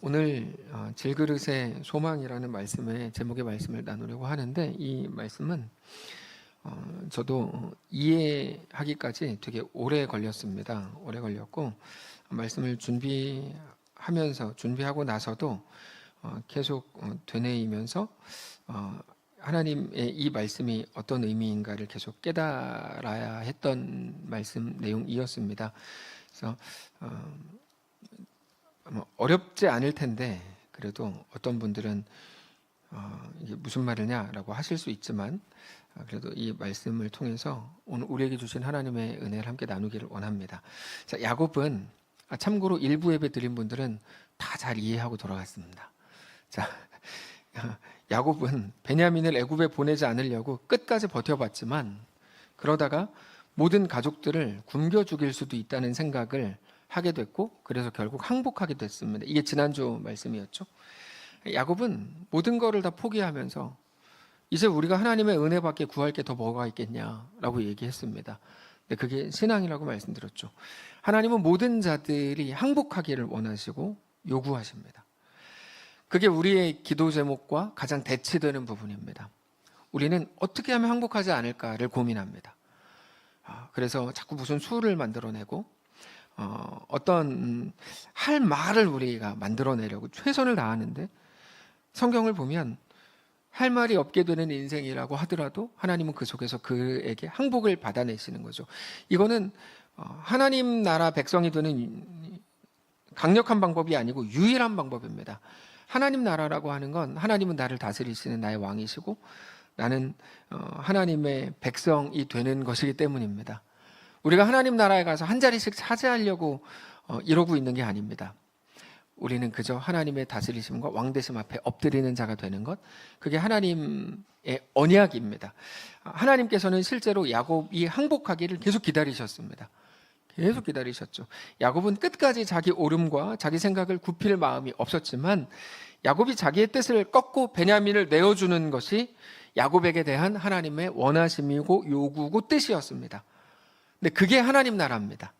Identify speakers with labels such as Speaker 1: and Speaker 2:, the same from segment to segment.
Speaker 1: 오늘 질그릇의 소망이라는 말씀의 제목의 말씀을 나누려고 하는데, 이 말씀은 저도 이해하기까지 되게 오래 걸렸습니다. 오래 걸렸고, 말씀을 준비하고 나서도 계속 되뇌이면서 하나님의 이 말씀이 어떤 의미인가를 계속 깨달아야 했던 말씀 내용이었습니다. 그래서 어렵지 않을 텐데, 그래도 어떤 분들은 이게 무슨 말이냐라고 하실 수 있지만, 그래도 이 말씀을 통해서 오늘 우리에게 주신 하나님의 은혜를 함께 나누기를 원합니다. 자, 야곱은 참고로 일부 예배 드린 분들은 다 잘 이해하고 돌아갔습니다. 자, 야곱은 베냐민을 애굽에 보내지 않으려고 끝까지 버텨봤지만, 그러다가 모든 가족들을 굶겨 죽일 수도 있다는 생각을 하게 됐고, 그래서 결국 항복하게 됐습니다. 이게 지난주 말씀이었죠. 야곱은 모든 거를 다 포기하면서 이제 우리가 하나님의 은혜밖에 구할 게 더 뭐가 있겠냐라고 얘기했습니다. 근데 그게 신앙이라고 말씀드렸죠. 하나님은 모든 자들이 항복하기를 원하시고 요구하십니다. 그게 우리의 기도 제목과 가장 대치되는 부분입니다. 우리는 어떻게 하면 항복하지 않을까를 고민합니다. 그래서 자꾸 무슨 수를 만들어내고 어떤 할 말을 우리가 만들어내려고 최선을 다하는데, 성경을 보면 할 말이 없게 되는 인생이라고 하더라도 하나님은 그 속에서 그에게 항복을 받아내시는 거죠. 이거는 하나님 나라 백성이 되는 강력한 방법이 아니고 유일한 방법입니다. 하나님 나라라고 하는 건 하나님은 나를 다스리시는 나의 왕이시고 나는 하나님의 백성이 되는 것이기 때문입니다. 우리가 하나님 나라에 가서 한 자리씩 차지하려고 이러고 있는 게 아닙니다. 우리는 그저 하나님의 다스리심과 왕되심 앞에 엎드리는 자가 되는 것, 그게 하나님의 언약입니다. 하나님께서는 실제로 야곱이 항복하기를 계속 기다리셨습니다. 계속 기다리셨죠. 야곱은 끝까지 자기 오름과 자기 생각을 굽힐 마음이 없었지만, 야곱이 자기의 뜻을 꺾고 베냐민을 내어주는 것이 야곱에게 대한 하나님의 원하심이고 요구고 뜻이었습니다. 근데 그게 하나님 나라입니다.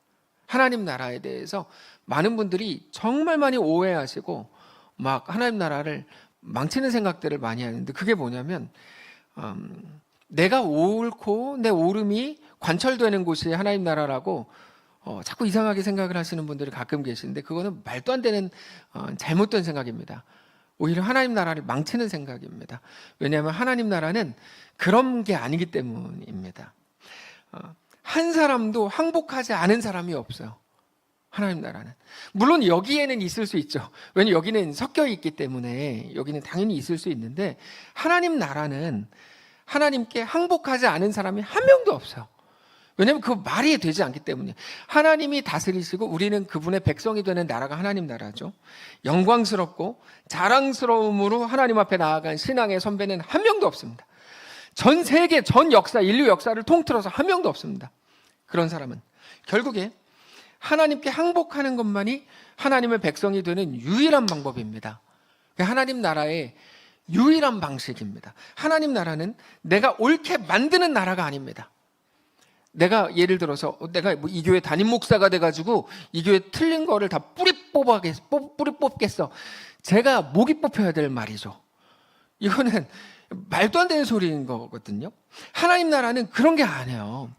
Speaker 1: 하나님 나라에 대해서 많은 분들이 정말 많이 오해하시고 막 하나님 나라를 망치는 생각들을 많이 하는데, 그게 뭐냐면 내가 옳고 내 옳음이 관철되는 곳이 하나님 나라라고 자꾸 이상하게 생각을 하시는 분들이 가끔 계시는데, 그거는 말도 안 되는 잘못된 생각입니다. 오히려 하나님 나라를 망치는 생각입니다. 왜냐하면 하나님 나라는 그런 게 아니기 때문입니다. 한 사람도 항복하지 않은 사람이 없어요. 하나님 나라는. 물론 여기에는 있을 수 있죠. 왜냐하면 여기는 섞여 있기 때문에 여기는 당연히 있을 수 있는데, 하나님 나라는 하나님께 항복하지 않은 사람이 한 명도 없어요. 왜냐하면 그 말이 되지 않기 때문에. 하나님이 다스리시고 우리는 그분의 백성이 되는 나라가 하나님 나라죠. 영광스럽고 자랑스러움으로 하나님 앞에 나아간 신앙의 선배는 한 명도 없습니다. 전 세계, 전 역사, 인류 역사를 통틀어서 한 명도 없습니다. 그런 사람은. 결국에 하나님께 항복하는 것만이 하나님의 백성이 되는 유일한 방법입니다. 하나님 나라의 유일한 방식입니다. 하나님 나라는 내가 옳게 만드는 나라가 아닙니다. 내가 예를 들어서 내가 이 교회 담임 목사가 돼가지고 이 교회 틀린 거를 다 뿌리 뽑겠어. 제가 목이 뽑혀야 될 말이죠. 이거는 말도 안 되는 소리인 거거든요. 하나님 나라는 그런 게 아니에요.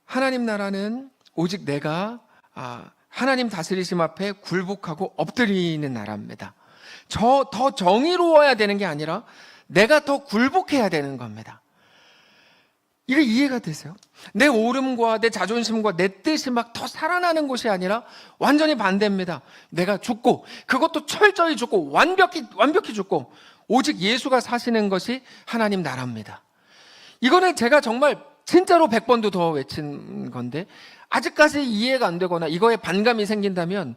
Speaker 1: 하나님 나라는 오직 내가 하나님 다스리심 앞에 굴복하고 엎드리는 나라입니다. 더 정의로워야 되는 게 아니라 내가 더 굴복해야 되는 겁니다. 이게 이해가 되세요? 내 오름과 내 자존심과 내 뜻이 막 더 살아나는 것이 아니라 완전히 반대입니다. 내가 죽고, 그것도 철저히 죽고 완벽히 죽고 오직 예수가 사시는 것이 하나님 나라입니다. 이거는 제가 정말 진짜로 100번도 더 외친 건데, 아직까지 이해가 안 되거나 이거에 반감이 생긴다면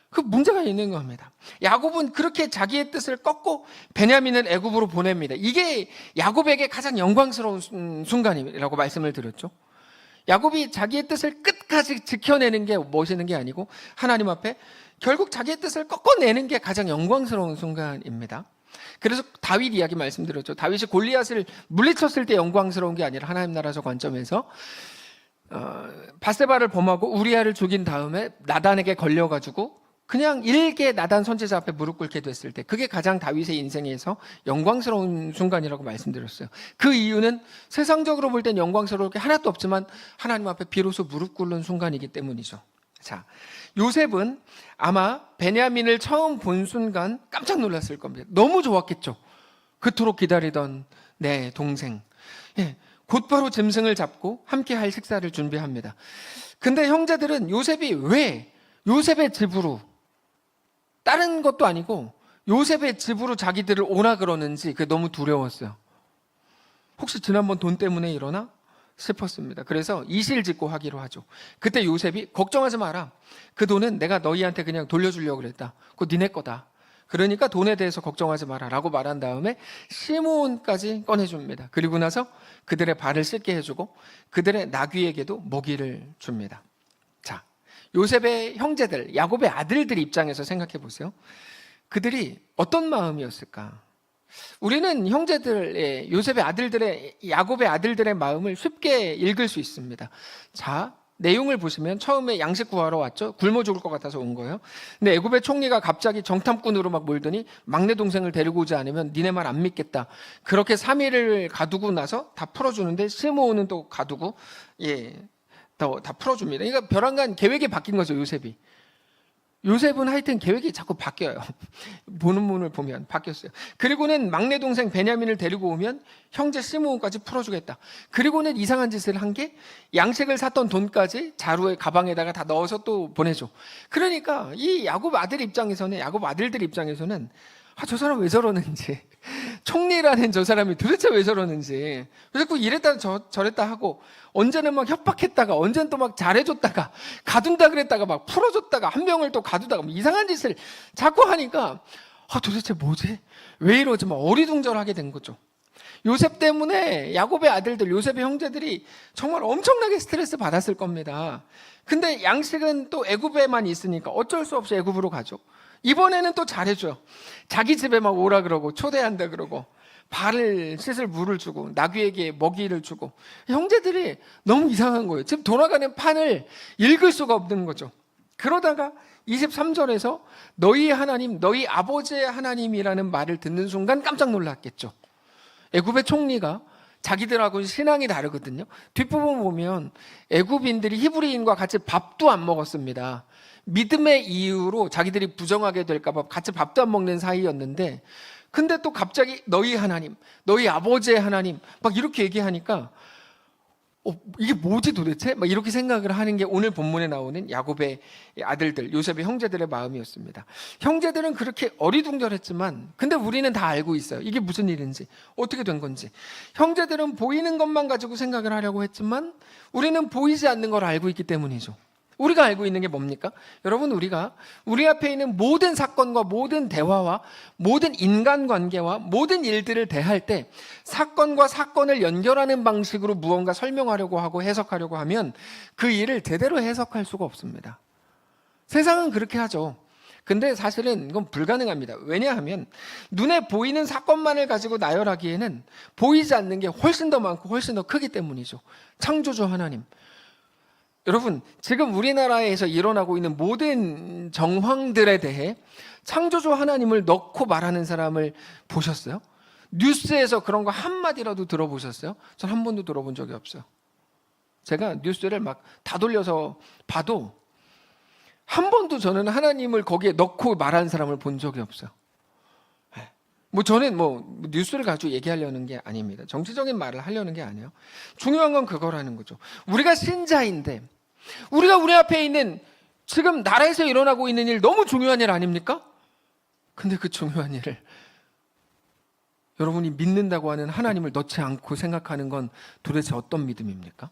Speaker 1: 그 문제가 있는 겁니다. 야곱은 그렇게 자기의 뜻을 꺾고 베냐민을 애굽으로 보냅니다. 이게 야곱에게 가장 영광스러운 순간이라고 말씀을 드렸죠. 야곱이 자기의 뜻을 끝까지 지켜내는 게 멋있는 게 아니고 하나님 앞에 결국 자기의 뜻을 꺾어내는 게 가장 영광스러운 순간입니다. 그래서 다윗 이야기 말씀드렸죠. 다윗이 골리앗을 물리쳤을 때 영광스러운 게 아니라 하나님 나라적 관점에서 바세바를 범하고 우리아를 죽인 다음에 나단에게 걸려가지고 그냥 일개 나단 선지자 앞에 무릎 꿇게 됐을 때 그게 가장 다윗의 인생에서 영광스러운 순간이라고 말씀드렸어요. 그 이유는 세상적으로 볼 땐 영광스러울 게 하나도 없지만 하나님 앞에 비로소 무릎 꿇는 순간이기 때문이죠. 자, 요셉은 아마 베냐민을 처음 본 순간 깜짝 놀랐을 겁니다. 너무 좋았겠죠. 그토록 기다리던 내 동생. 예, 곧바로 짐승을 잡고 함께 할 식사를 준비합니다. 근데 형제들은 요셉이 왜 요셉의 집으로, 다른 것도 아니고 요셉의 집으로 자기들을 오라 그러는지 그게 너무 두려웠어요. 혹시 지난번 돈 때문에 이러나 싶었습니다. 그래서 이실 짓고 하기로 하죠. 그때 요셉이 걱정하지 마라. 그 돈은 내가 너희한테 그냥 돌려주려고 그랬다. 그거 니네 거다. 그러니까 돈에 대해서 걱정하지 마라 라고 말한 다음에 시므온까지 꺼내줍니다. 그리고 나서 그들의 발을 씻게 해주고 그들의 나귀에게도 먹이를 줍니다. 자, 요셉의 형제들, 야곱의 아들들 입장에서 생각해 보세요. 그들이 어떤 마음이었을까? 우리는 형제들의, 요셉의 아들들의, 야곱의 아들들의 마음을 쉽게 읽을 수 있습니다. 자, 내용을 보시면 처음에 양식 구하러 왔죠. 굶어 죽을 것 같아서 온 거예요. 근데 애굽의 총리가 갑자기 정탐꾼으로 막 몰더니 막내 동생을 데리고 오지 않으면 니네 말 안 믿겠다. 그렇게 3일을 가두고 나서 다 풀어주는데 시므온은 또 가두고 다 풀어줍니다. 그러니까 벼랑간 계획이 바뀐 거죠, 요셉이. 요셉은 하여튼 계획이 자꾸 바뀌어요. 보는 문을 보면 바뀌었어요. 그리고는 막내 동생 베냐민을 데리고 오면 형제 시므온까지 풀어주겠다. 그리고는 이상한 짓을 한 게 양식을 샀던 돈까지 자루의 가방에다가 다 넣어서 또 보내줘. 그러니까 이 야곱 아들 입장에서는, 야곱 아들들 입장에서는 저 사람 왜 저러는지, 총리라는 저 사람이 도대체 왜 저러는지, 자꾸 이랬다 저랬다 하고, 언제는 막 협박했다가, 언제는 또 막 잘해줬다가, 가둔다 그랬다가 막 풀어줬다가, 한 명을 또 가두다가 이상한 짓을 자꾸 하니까 도대체 뭐지? 왜 이러지? 막 어리둥절하게 된 거죠. 요셉 때문에 야곱의 아들들, 요셉의 형제들이 정말 엄청나게 스트레스 받았을 겁니다. 근데 양식은 또 애굽에만 있으니까 어쩔 수 없이 애굽으로 가죠. 이번에는 또 잘해줘요. 자기 집에 막 오라 그러고 초대한다 그러고 발을 씻을 물을 주고 나귀에게 먹이를 주고. 형제들이 너무 이상한 거예요. 지금 돌아가는 판을 읽을 수가 없는 거죠. 그러다가 23절에서 너희 하나님, 너희 아버지의 하나님이라는 말을 듣는 순간 깜짝 놀랐겠죠. 애굽의 총리가, 자기들하고는 신앙이 다르거든요. 뒷부분 보면 애굽인들이 히브리인과 같이 밥도 안 먹었습니다. 믿음의 이유로 자기들이 부정하게 될까 봐 같이 밥도 안 먹는 사이였는데, 근데 또 갑자기 너희 하나님, 너희 아버지의 하나님 막 이렇게 얘기하니까 이게 뭐지 도대체? 막 이렇게 생각을 하는 게 오늘 본문에 나오는 야곱의 아들들, 요셉의 형제들의 마음이었습니다. 형제들은 그렇게 어리둥절했지만, 근데 우리는 다 알고 있어요. 이게 무슨 일인지, 어떻게 된 건지. 형제들은 보이는 것만 가지고 생각을 하려고 했지만, 우리는 보이지 않는 걸 알고 있기 때문이죠. 우리가 알고 있는 게 뭡니까? 여러분, 우리가 우리 앞에 있는 모든 사건과 모든 대화와 모든 인간관계와 모든 일들을 대할 때 사건과 사건을 연결하는 방식으로 무언가 설명하려고 하고 해석하려고 하면 그 일을 제대로 해석할 수가 없습니다. 세상은 그렇게 하죠. 근데 사실은 이건 불가능합니다. 왜냐하면 눈에 보이는 사건만을 가지고 나열하기에는 보이지 않는 게 훨씬 더 많고 훨씬 더 크기 때문이죠. 창조주 하나님, 여러분, 지금 우리나라에서 일어나고 있는 모든 정황들에 대해 창조주 하나님을 넣고 말하는 사람을 보셨어요? 뉴스에서 그런 거 한마디라도 들어보셨어요? 전 한 번도 들어본 적이 없어요. 제가 뉴스를 막 다 돌려서 봐도 한 번도 저는 하나님을 거기에 넣고 말하는 사람을 본 적이 없어요. 저는 뉴스를 가지고 얘기하려는 게 아닙니다. 정치적인 말을 하려는 게 아니에요. 중요한 건 그거라는 거죠. 우리가 신자인데, 우리가 우리 앞에 있는 지금 나라에서 일어나고 있는 일, 너무 중요한 일 아닙니까? 근데 그 중요한 일을 여러분이 믿는다고 하는 하나님을 넣지 않고 생각하는 건 도대체 어떤 믿음입니까?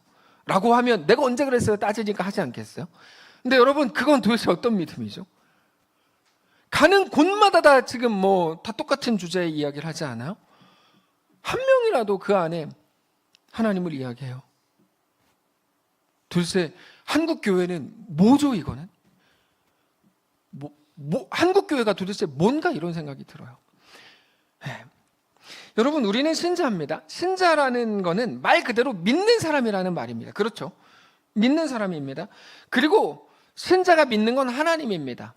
Speaker 1: 라고 하면 내가 언제 그랬어요? 따지니까 하지 않겠어요? 근데 여러분, 그건 도대체 어떤 믿음이죠? 가는 곳마다 다 지금 다 똑같은 주제의 이야기를 하지 않아요? 한 명이라도 그 안에 하나님을 이야기해요. 도대체 한국 교회는 뭐죠, 이거는? 한국 교회가 도대체 뭔가 이런 생각이 들어요. 여러분, 우리는 신자입니다. 신자라는 거는 말 그대로 믿는 사람이라는 말입니다. 그렇죠? 믿는 사람입니다. 그리고 신자가 믿는 건 하나님입니다.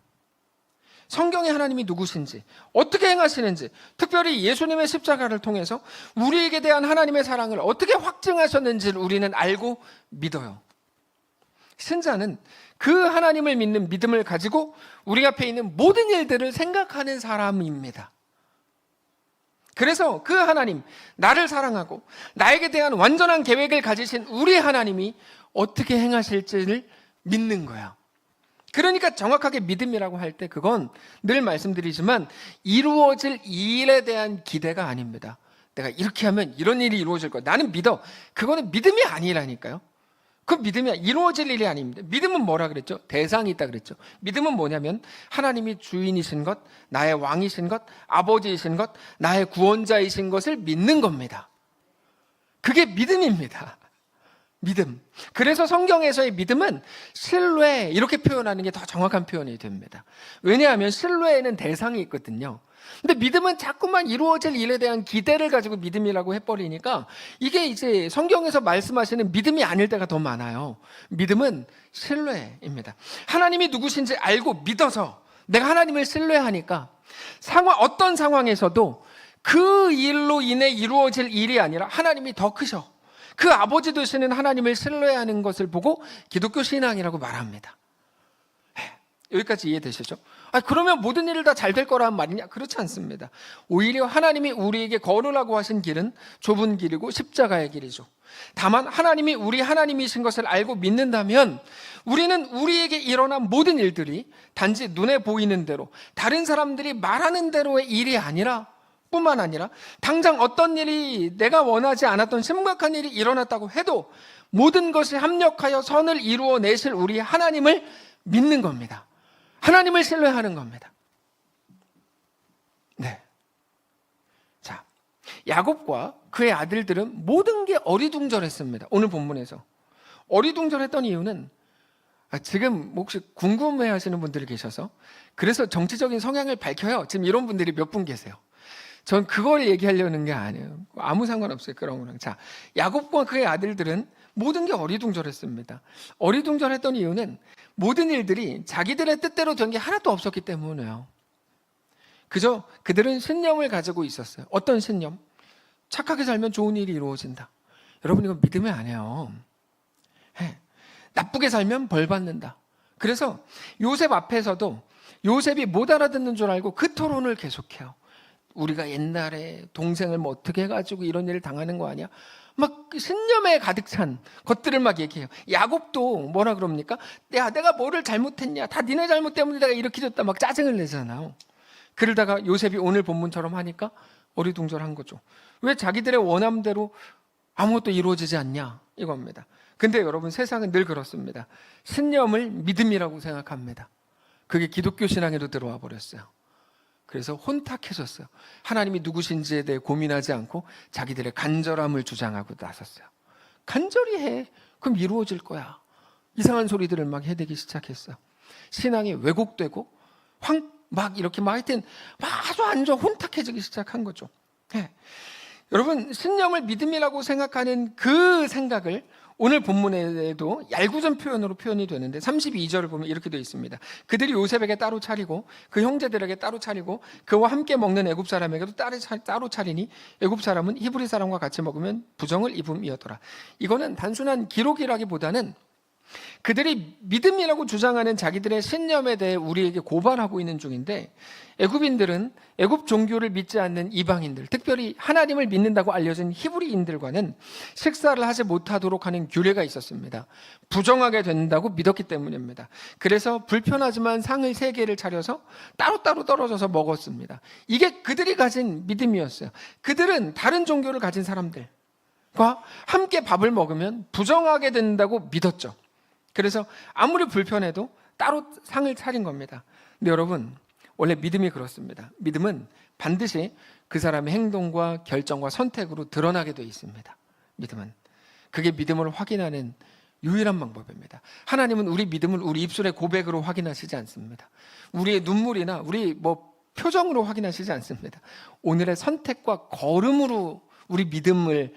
Speaker 1: 성경의 하나님이 누구신지, 어떻게 행하시는지, 특별히 예수님의 십자가를 통해서 우리에게 대한 하나님의 사랑을 어떻게 확증하셨는지를 우리는 알고 믿어요. 신자는 그 하나님을 믿는 믿음을 가지고 우리 앞에 있는 모든 일들을 생각하는 사람입니다. 그래서 그 하나님, 나를 사랑하고 나에게 대한 완전한 계획을 가지신 우리 하나님이 어떻게 행하실지를 믿는 거야. 그러니까 정확하게 믿음이라고 할 때 그건 늘 말씀드리지만 이루어질 일에 대한 기대가 아닙니다. 내가 이렇게 하면 이런 일이 이루어질 거야. 나는 믿어. 그거는 믿음이 아니라니까요. 그 믿음이 이루어질 일이 아닙니다. 믿음은 뭐라 그랬죠? 대상이 있다 그랬죠. 믿음은 뭐냐면 하나님이 주인이신 것, 나의 왕이신 것, 아버지이신 것, 나의 구원자이신 것을 믿는 겁니다. 그게 믿음입니다. 믿음. 그래서 성경에서의 믿음은 신뢰 이렇게 표현하는 게 더 정확한 표현이 됩니다. 왜냐하면 신뢰에는 대상이 있거든요. 근데 믿음은 자꾸만 이루어질 일에 대한 기대를 가지고 믿음이라고 해버리니까 이게 이제 성경에서 말씀하시는 믿음이 아닐 때가 더 많아요. 믿음은 신뢰입니다. 하나님이 누구신지 알고 믿어서 내가 하나님을 신뢰하니까 어떤 상황에서도 그 일로 인해 이루어질 일이 아니라 하나님이 더 크셔. 그 아버지 되시는 하나님을 신뢰하는 것을 보고 기독교 신앙이라고 말합니다. 여기까지 이해되시죠? 그러면 모든 일을 다 잘 될 거란 말이냐? 그렇지 않습니다. 오히려 하나님이 우리에게 걸으라고 하신 길은 좁은 길이고 십자가의 길이죠. 다만 하나님이 우리 하나님이신 것을 알고 믿는다면 우리는 우리에게 일어난 모든 일들이 단지 눈에 보이는 대로 다른 사람들이 말하는 대로의 일이 아니라 뿐만 아니라 당장 어떤 일이 내가 원하지 않았던 심각한 일이 일어났다고 해도 모든 것이 합력하여 선을 이루어내실 우리 하나님을 믿는 겁니다. 하나님을 신뢰하는 겁니다. 네. 자, 야곱과 그의 아들들은 모든 게 어리둥절했습니다. 오늘 본문에서. 어리둥절했던 이유는 지금 혹시 궁금해 하시는 분들이 계셔서 그래서 정치적인 성향을 밝혀요. 지금 이런 분들이 몇 분 계세요. 전 그걸 얘기하려는 게 아니에요. 아무 상관없어요. 그런 거랑. 자, 야곱과 그의 아들들은 모든 게 어리둥절했습니다. 어리둥절했던 이유는 모든 일들이 자기들의 뜻대로 된 게 하나도 없었기 때문에요. 그저 그들은 신념을 가지고 있었어요. 어떤 신념? 착하게 살면 좋은 일이 이루어진다. 여러분 이거 믿으면 안 해요. 나쁘게 살면 벌 받는다. 그래서 요셉 앞에서도 요셉이 못 알아듣는 줄 알고 그 토론을 계속해요. 우리가 옛날에 동생을 뭐 어떻게 해가지고 이런 일을 당하는 거 아니야? 막 신념에 가득 찬 것들을 막 얘기해요. 야곱도 뭐라 그럽니까? 야, 내가 뭐를 잘못했냐? 다 니네 잘못 때문에 내가 이렇게 됐다. 막 짜증을 내잖아요. 그러다가 요셉이 오늘 본문처럼 하니까 어리둥절한 거죠. 왜 자기들의 원함대로 아무것도 이루어지지 않냐? 이겁니다. 근데 여러분 세상은 늘 그렇습니다. 신념을 믿음이라고 생각합니다. 그게 기독교 신앙에도 들어와 버렸어요. 그래서 혼탁해졌어요. 하나님이 누구신지에 대해 고민하지 않고 자기들의 간절함을 주장하고 나섰어요. 간절히 해. 그럼 이루어질 거야. 이상한 소리들을 막 해대기 시작했어요. 신앙이 왜곡되고 막 이렇게 막 하여튼 아주 완전 혼탁해지기 시작한 거죠. 네. 여러분 신념을 믿음이라고 생각하는 그 생각을 오늘 본문에도 얄궂은 표현으로 표현이 되는데 32절을 보면 이렇게 되어 있습니다. 그들이 요셉에게 따로 차리고 그 형제들에게 따로 차리고 그와 함께 먹는 애굽 사람에게도 따로 차리니 애굽 사람은 히브리 사람과 같이 먹으면 부정을 입음이었더라. 이거는 단순한 기록이라기보다는 그들이 믿음이라고 주장하는 자기들의 신념에 대해 우리에게 고발하고 있는 중인데 애굽인들은 애굽 종교를 믿지 않는 이방인들, 특별히 하나님을 믿는다고 알려진 히브리인들과는 식사를 하지 못하도록 하는 규례가 있었습니다. 부정하게 된다고 믿었기 때문입니다. 그래서 불편하지만 상을 3개를 차려서 따로따로 떨어져서 먹었습니다. 이게 그들이 가진 믿음이었어요. 그들은 다른 종교를 가진 사람들과 함께 밥을 먹으면 부정하게 된다고 믿었죠. 그래서 아무리 불편해도 따로 상을 차린 겁니다. 근데 여러분 원래 믿음이 그렇습니다. 믿음은 반드시 그 사람의 행동과 결정과 선택으로 드러나게 되어 있습니다. 믿음은 그게 믿음을 확인하는 유일한 방법입니다. 하나님은 우리 믿음을 우리 입술의 고백으로 확인하시지 않습니다. 우리의 눈물이나 우리 표정으로 확인하시지 않습니다. 오늘의 선택과 걸음으로 우리 믿음을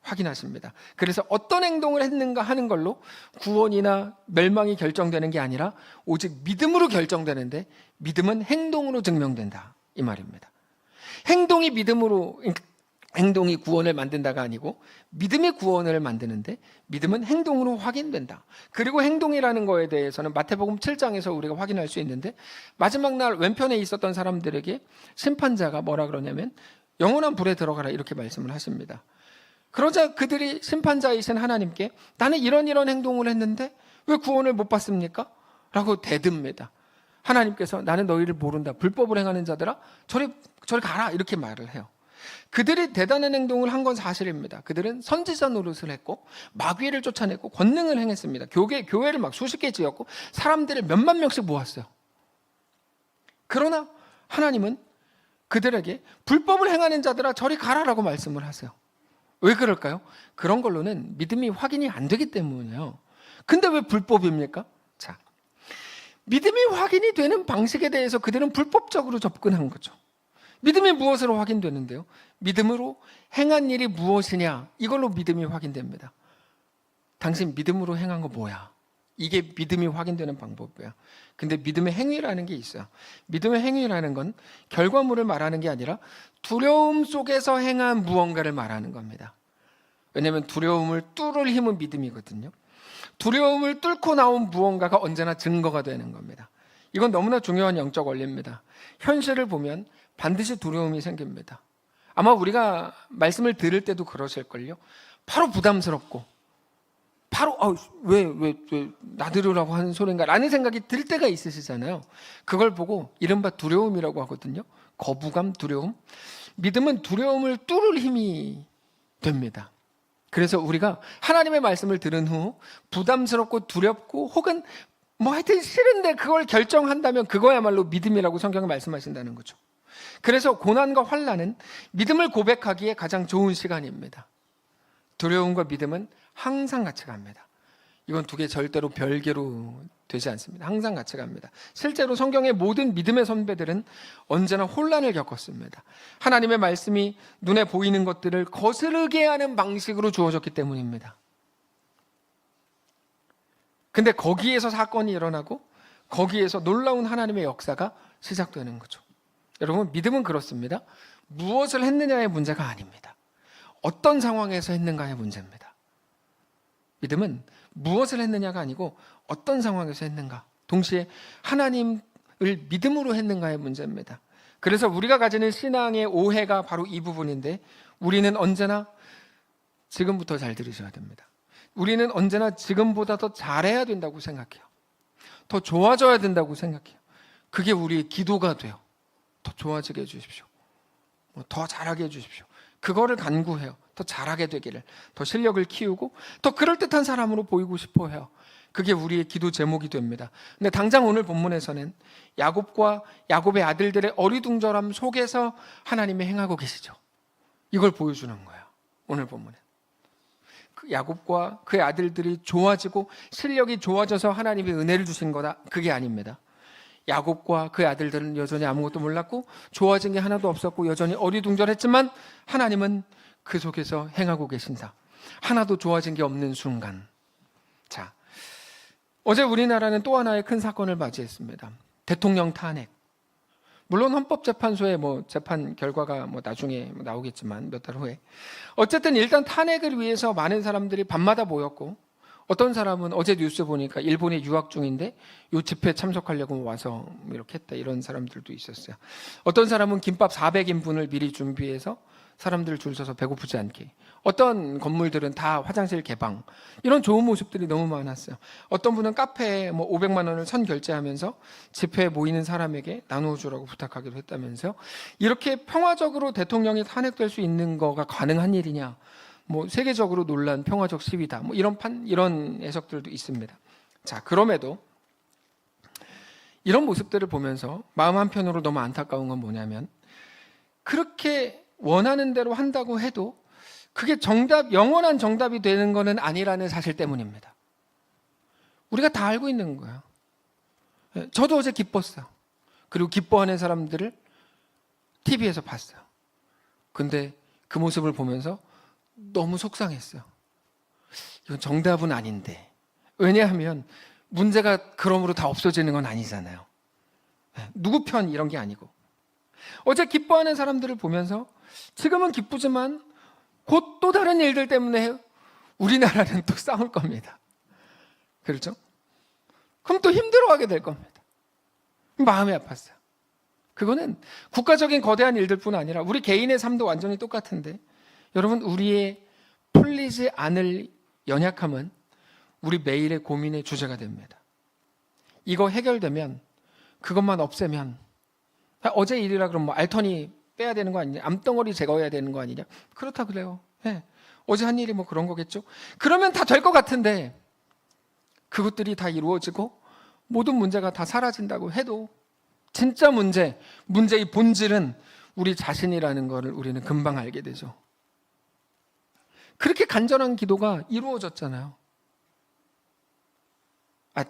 Speaker 1: 확인하십니다. 그래서 어떤 행동을 했는가 하는 걸로 구원이나 멸망이 결정되는 게 아니라 오직 믿음으로 결정되는데, 믿음은 행동으로 증명된다, 이 말입니다. 행동이 구원을 만든다가 아니고 믿음이 구원을 만드는데, 믿음은 행동으로 확인된다. 그리고 행동이라는 거에 대해서는 마태복음 7장에서 우리가 확인할 수 있는데, 마지막 날 왼편에 있었던 사람들에게 심판자가 뭐라 그러냐면 영원한 불에 들어가라, 이렇게 말씀을 하십니다. 그러자 그들이 심판자이신 하나님께 나는 이런 행동을 했는데 왜 구원을 못 받습니까? 라고 대듭니다. 하나님께서 나는 너희를 모른다, 불법을 행하는 자들아 저리 가라, 이렇게 말을 해요. 그들이 대단한 행동을 한 건 사실입니다. 그들은 선지자 노릇을 했고 마귀를 쫓아냈고 권능을 행했습니다. 교회를 막 수십 개 지었고 사람들을 몇만 명씩 모았어요. 그러나 하나님은 그들에게 불법을 행하는 자들아 저리 가라라고 말씀을 하세요. 왜 그럴까요? 그런 걸로는 믿음이 확인이 안 되기 때문이에요. 근데 왜 불법입니까? 자, 믿음이 확인이 되는 방식에 대해서 그들은 불법적으로 접근한 거죠. 믿음이 무엇으로 확인되는데요? 믿음으로 행한 일이 무엇이냐, 이걸로 믿음이 확인됩니다. 당신 믿음으로 행한 거 뭐야? 이게 믿음이 확인되는 방법이야. 근데 믿음의 행위라는 게 있어요. 믿음의 행위라는 건 결과물을 말하는 게 아니라 두려움 속에서 행한 무언가를 말하는 겁니다. 왜냐하면 두려움을 뚫을 힘은 믿음이거든요. 두려움을 뚫고 나온 무언가가 언제나 증거가 되는 겁니다. 이건 너무나 중요한 영적 원리입니다. 현실을 보면 반드시 두려움이 생깁니다. 아마 우리가 말씀을 들을 때도 그러실걸요. 바로 부담스럽고 바로 왜 나들으라고 하는 소린가 라는 생각이 들 때가 있으시잖아요. 그걸 보고 이른바 두려움이라고 하거든요. 거부감, 두려움. 믿음은 두려움을 뚫을 힘이 됩니다. 그래서 우리가 하나님의 말씀을 들은 후 부담스럽고 두렵고 혹은 하여튼 싫은데 그걸 결정한다면 그거야말로 믿음이라고 성경에 말씀하신다는 거죠. 그래서 고난과 환난은 믿음을 고백하기에 가장 좋은 시간입니다. 두려움과 믿음은 항상 같이 갑니다. 이건 두 개 절대로 별개로 되지 않습니다. 항상 같이 갑니다. 실제로 성경의 모든 믿음의 선배들은 언제나 혼란을 겪었습니다. 하나님의 말씀이 눈에 보이는 것들을 거스르게 하는 방식으로 주어졌기 때문입니다. 근데 거기에서 사건이 일어나고 거기에서 놀라운 하나님의 역사가 시작되는 거죠. 여러분, 믿음은 그렇습니다. 무엇을 했느냐의 문제가 아닙니다. 어떤 상황에서 했는가의 문제입니다. 믿음은 무엇을 했느냐가 아니고 어떤 상황에서 했는가, 동시에 하나님을 믿음으로 했는가의 문제입니다. 그래서 우리가 가지는 신앙의 오해가 바로 이 부분인데, 우리는 언제나 지금부터 잘 들으셔야 됩니다. 우리는 언제나 지금보다 더 잘해야 된다고 생각해요. 더 좋아져야 된다고 생각해요. 그게 우리의 기도가 돼요. 더 좋아지게 해주십시오. 더 잘하게 해주십시오. 그거를 간구해요. 더 잘하게 되기를, 더 실력을 키우고 더 그럴듯한 사람으로 보이고 싶어 해요. 그게 우리의 기도 제목이 됩니다. 근데 당장 오늘 본문에서는 야곱과 야곱의 아들들의 어리둥절함 속에서 하나님이 행하고 계시죠. 이걸 보여주는 거예요. 오늘 본문에 그 야곱과 그의 아들들이 좋아지고 실력이 좋아져서 하나님이 은혜를 주신 거다, 그게 아닙니다. 야곱과 그의 아들들은 여전히 아무것도 몰랐고 좋아진 게 하나도 없었고 여전히 어리둥절했지만 하나님은 그 속에서 행하고 계신다. 하나도 좋아진 게 없는 순간. 자, 어제 우리나라는 또 하나의 큰 사건을 맞이했습니다. 대통령 탄핵. 물론 헌법재판소의 재판 결과가 나중에 나오겠지만 몇 달 후에, 어쨌든 일단 탄핵을 위해서 많은 사람들이 밤마다 모였고, 어떤 사람은 어제 뉴스 보니까 일본에 유학 중인데 이 집회에 참석하려고 와서 이렇게 했다, 이런 사람들도 있었어요. 어떤 사람은 김밥 400인분을 미리 준비해서 사람들 줄 서서 배고프지 않게. 어떤 건물들은 다 화장실 개방, 이런 좋은 모습들이 너무 많았어요. 어떤 분은 카페에 500만 원을 선 결제하면서 집회에 모이는 사람에게 나누어 주라고 부탁하기도 했다면서요. 이렇게 평화적으로 대통령이 탄핵될 수 있는 거가 가능한 일이냐, 세계적으로 논란 평화적 시위다, 이런 해석들도 있습니다. 자, 그럼에도 이런 모습들을 보면서 마음 한편으로 너무 안타까운 건 뭐냐면, 그렇게 원하는 대로 한다고 해도 그게 영원한 정답이 되는 것은 아니라는 사실 때문입니다. 우리가 다 알고 있는 거예요. 저도 어제 기뻤어요. 그리고 기뻐하는 사람들을 TV에서 봤어요. 근데 그 모습을 보면서 너무 속상했어요. 이건 정답은 아닌데. 왜냐하면 문제가 그러므로 다 없어지는 건 아니잖아요. 누구 편 이런 게 아니고. 어제 기뻐하는 사람들을 보면서 지금은 기쁘지만 곧 또 다른 일들 때문에 우리나라는 또 싸울 겁니다. 그렇죠? 그럼 또 힘들어하게 될 겁니다. 마음이 아팠어요. 그거는 국가적인 거대한 일들뿐 아니라 우리 개인의 삶도 완전히 똑같은데, 여러분, 우리의 풀리지 않을 연약함은 우리 매일의 고민의 주제가 됩니다. 이거 해결되면, 그것만 없애면, 어제 일이라 그러면 뭐 알터니 빼야 되는 거 아니냐, 암덩어리 제거해야 되는 거 아니냐, 그렇다 그래요. 네. 어제 한 일이 뭐 그런 거겠죠. 그러면 다 될 것 같은데 그것들이 다 이루어지고 모든 문제가 다 사라진다고 해도 진짜 문제의 본질은 우리 자신이라는 것을 우리는 금방 알게 되죠. 그렇게 간절한 기도가 이루어졌잖아요.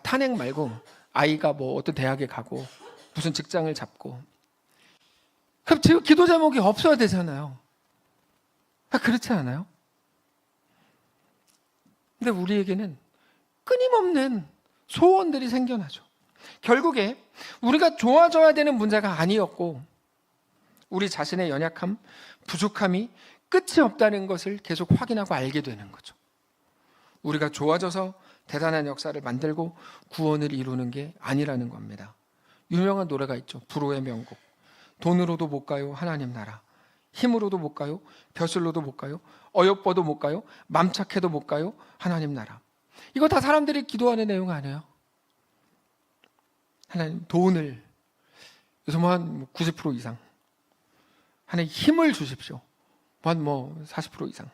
Speaker 1: 탄핵 말고 아이가 뭐 어떤 대학에 가고 무슨 직장을 잡고, 그럼 지금 기도 제목이 없어야 되잖아요. 그렇지 않아요? 근데 우리에게는 끊임없는 소원들이 생겨나죠. 결국에 우리가 좋아져야 되는 문제가 아니었고, 우리 자신의 연약함, 부족함이 끝이 없다는 것을 계속 확인하고 알게 되는 거죠. 우리가 좋아져서 대단한 역사를 만들고 구원을 이루는 게 아니라는 겁니다. 유명한 노래가 있죠. 불후의 명곡. 돈으로도 못 가요 하나님 나라, 힘으로도 못 가요, 벼슬로도 못 가요, 어여뻐도 못 가요, 맘착해도 못 가요 하나님 나라. 이거 다 사람들이 기도하는 내용 아니에요? 하나님 돈을, 요즘 한 90% 이상, 하나님 힘을 주십시오, 한 40% 이상,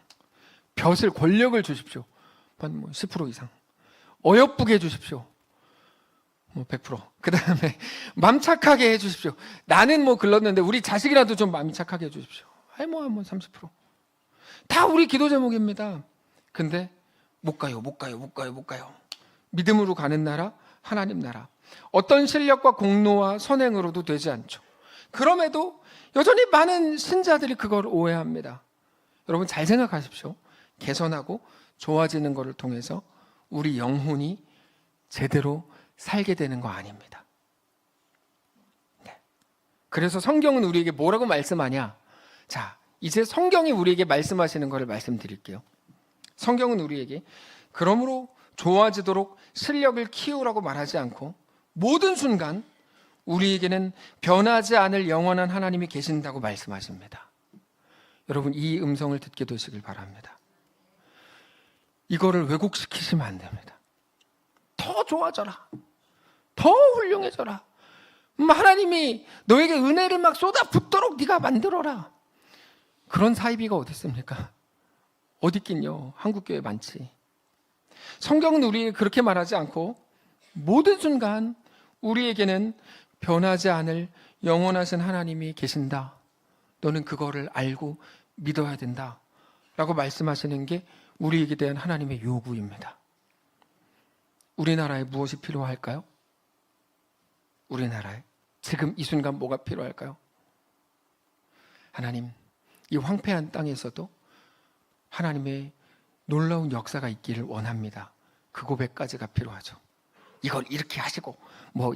Speaker 1: 벼슬 권력을 주십시오, 한 10% 이상, 어여쁘게 해주십시오, 100%. 그 다음에 맘착하게 해주십시오. 나는 글렀는데 우리 자식이라도 좀 맘착하게 해주십시오. 한 30%. 다 우리 기도 제목입니다. 근데 못 가요. 믿음으로 가는 나라, 하나님 나라. 어떤 실력과 공로와 선행으로도 되지 않죠. 그럼에도 여전히 많은 신자들이 그걸 오해합니다. 여러분 잘 생각하십시오. 개선하고 좋아지는 것을 통해서 우리 영혼이 제대로 살게 되는 거 아닙니다. 네. 그래서 성경은 우리에게 뭐라고 말씀하냐? 자, 이제 성경이 우리에게 말씀하시는 것을 말씀드릴게요. 성경은 우리에게 그러므로 좋아지도록 실력을 키우라고 말하지 않고, 모든 순간 우리에게는 변하지 않을 영원한 하나님이 계신다고 말씀하십니다. 여러분 이 음성을 듣게 되시길 바랍니다. 이거를 왜곡시키시면 안 됩니다. 더 좋아져라, 더 훌륭해져라, 하나님이 너에게 은혜를 막 쏟아붓도록 네가 만들어라. 그런 사이비가 어디 있습니까? 어디 있긴요. 한국교회 많지. 성경은 우리에게 그렇게 말하지 않고, 모든 순간 우리에게는 변하지 않을 영원하신 하나님이 계신다, 너는 그거를 알고 믿어야 된다 라고 말씀하시는 게 우리에게 대한 하나님의 요구입니다. 우리나라에 무엇이 필요할까요? 우리나라에 지금 이 순간 뭐가 필요할까요? 하나님, 이 황폐한 땅에서도 하나님의 놀라운 역사가 있기를 원합니다. 그 고백까지가 필요하죠. 이걸 이렇게 하시고